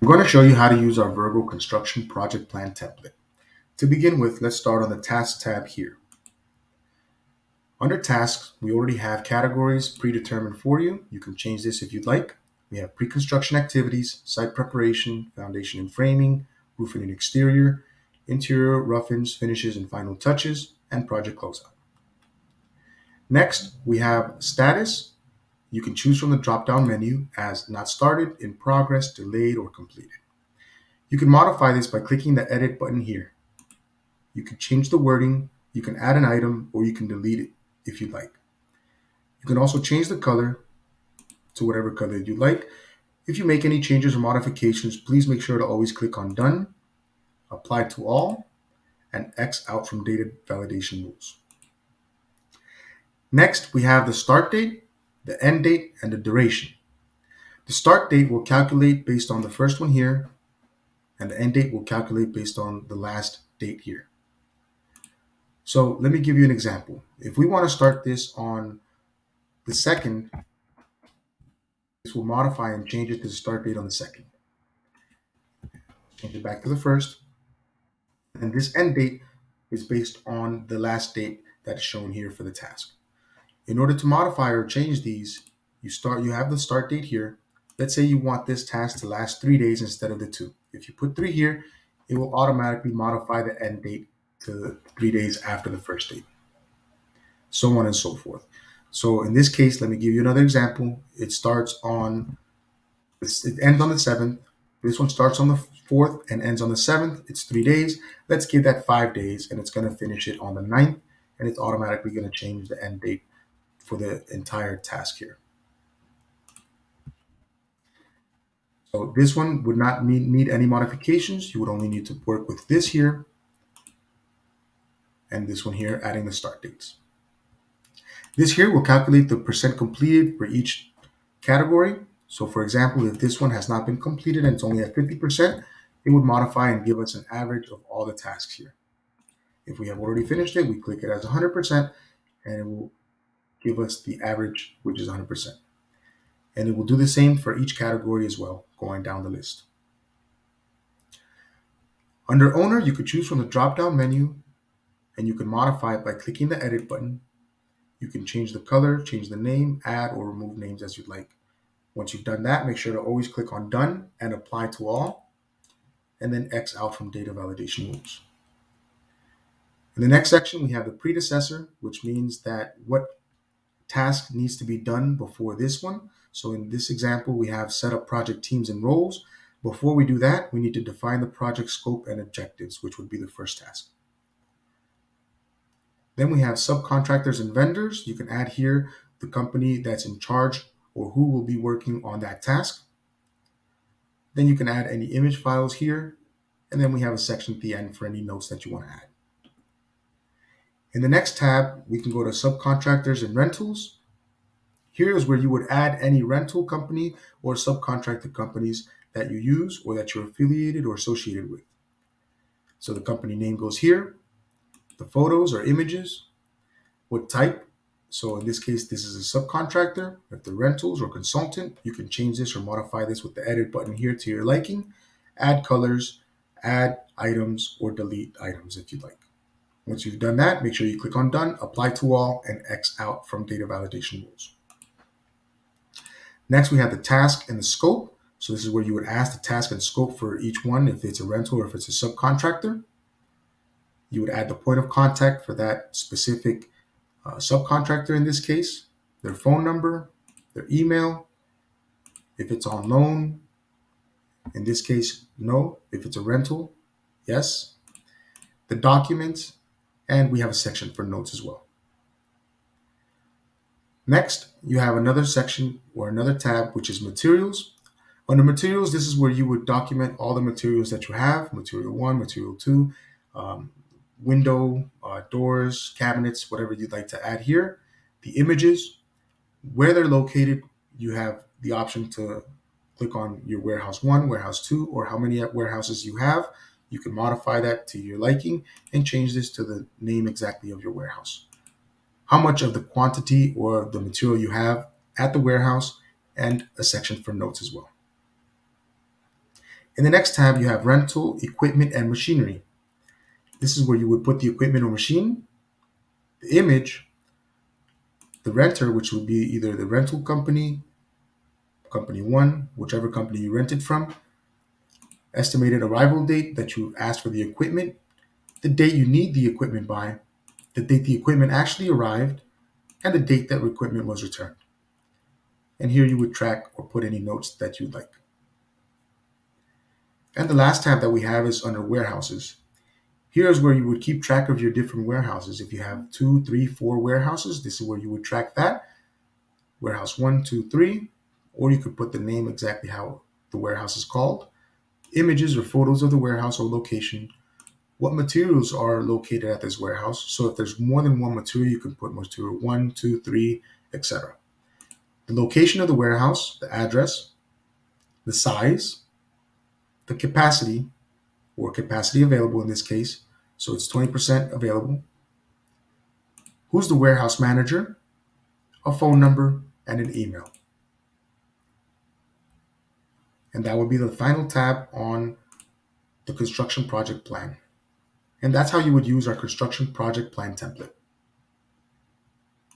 I'm going to show you how to use our Vergo construction project plan template. To begin with, let's start on the Tasks tab here. Under Tasks, we already have categories predetermined for you. You can change this if you'd like. We have pre-construction activities, site preparation, foundation and framing, roofing and exterior, interior, rough-ins, finishes and final touches, and project closeout. Next, we have Status. You can choose from the drop-down menu as Not Started, In Progress, Delayed, or Completed. You can modify this by clicking the Edit button here. You can change the wording, you can add an item, or you can delete it if you'd like. You can also change the color to whatever color you like. If you make any changes or modifications, please make sure to always click on Done, Apply to All, and X out from data validation rules. Next, we have the start date, the end date, and the duration. The start date will calculate based on the first one here, and the end date will calculate based on the last date here. So let me give you an example. If we want to start this on the 2nd, this will modify and change it to the start date on the 2nd. Change it back to the 1st. And this end date is based on the last date that is shown here for the task. In order to modify or change these, you have the start date here. Let's say you want this task to last 3 days instead of the 2. If you put 3 here, it will automatically modify the end date to 3 days after the first date, so on and so forth. So in this case, let me give you another example. It ends on the 7th. This one starts on the 4th and ends on the 7th. It's 3 days. Let's give that 5 days, and it's going to finish it on the 9th, and it's automatically going to change the end date for the entire task here. So this one would not need any modifications. You would only need to work with this here and this one here, adding the start dates. This here will calculate the percent completed for each category. So for example, if this one has not been completed and it's only at 50%, it would modify and give us an average of all the tasks here. If we have already finished it, we click it as 100% and it will give us the average, which is 100%. And it will do the same for each category as well, going down the list. Under Owner, you could choose from the drop-down menu and you can modify it by clicking the Edit button. You can change the color, change the name, add or remove names as you'd like. Once you've done that, make sure to always click on Done and Apply to All, and then X out from data validation rules. In the next section, we have the predecessor, which means that what task needs to be done before this one. So in this example, we have set up project teams and roles. Before we do that, we need to define the project scope and objectives, which would be the first task. Then we have subcontractors and vendors. You can add here the company that's in charge or who will be working on that task. Then you can add any image files here. And then we have a section at the end for any notes that you want to add. In the next tab, we can go to subcontractors and rentals. Here is where you would add any rental company or subcontractor companies that you use or that you're affiliated or associated with. So the company name goes here, the photos or images, what type. So in this case, this is a subcontractor. If the rentals or consultant, you can change this or modify this with the Edit button here to your liking, add colors, add items, or delete items if you'd like. Once you've done that, make sure you click on Done, Apply to All, and X out from data validation rules. Next, we have the task and the scope. So this is where you would ask the task and scope for each one, if it's a rental or if it's a subcontractor. You would add the point of contact for that specific subcontractor in this case, their phone number, their email, if it's on loan, in this case, no. If it's a rental, yes. The documents, and we have a section for notes as well. Next, you have another section or another tab, which is materials. Under materials, this is where you would document all the materials that you have, material 1, material 2, window, doors, cabinets, whatever you'd like to add here. The images, where they're located, you have the option to click on your warehouse 1, warehouse 2, or how many warehouses you have. You can modify that to your liking and change this to the name exactly of your warehouse. How much of the quantity or the material you have at the warehouse, and a section for notes as well. In the next tab, you have rental, equipment, and machinery. This is where you would put the equipment or machine, the image, the renter, which would be either the rental company, company one, whichever company you rented from, estimated arrival date that you asked for the equipment, the date you need the equipment by, the date the equipment actually arrived, and the date that equipment was returned. And here you would track or put any notes that you'd like. And the last tab that we have is under warehouses. Here is where you would keep track of your different warehouses. If you have 2, 3, 4 warehouses, this is where you would track that. Warehouse 1, 2, 3, or you could put the name exactly how the warehouse is called, images or photos of the warehouse or location, what materials are located at this warehouse. So if there's more than one material, you can put material 1, 2, 3, etc. The location of the warehouse, the address, the size, the capacity, or capacity available in this case, so it's 20% available, who's the warehouse manager, a phone number, and an email. And that would be the final tab on the construction project plan. And that's how you would use our construction project plan template.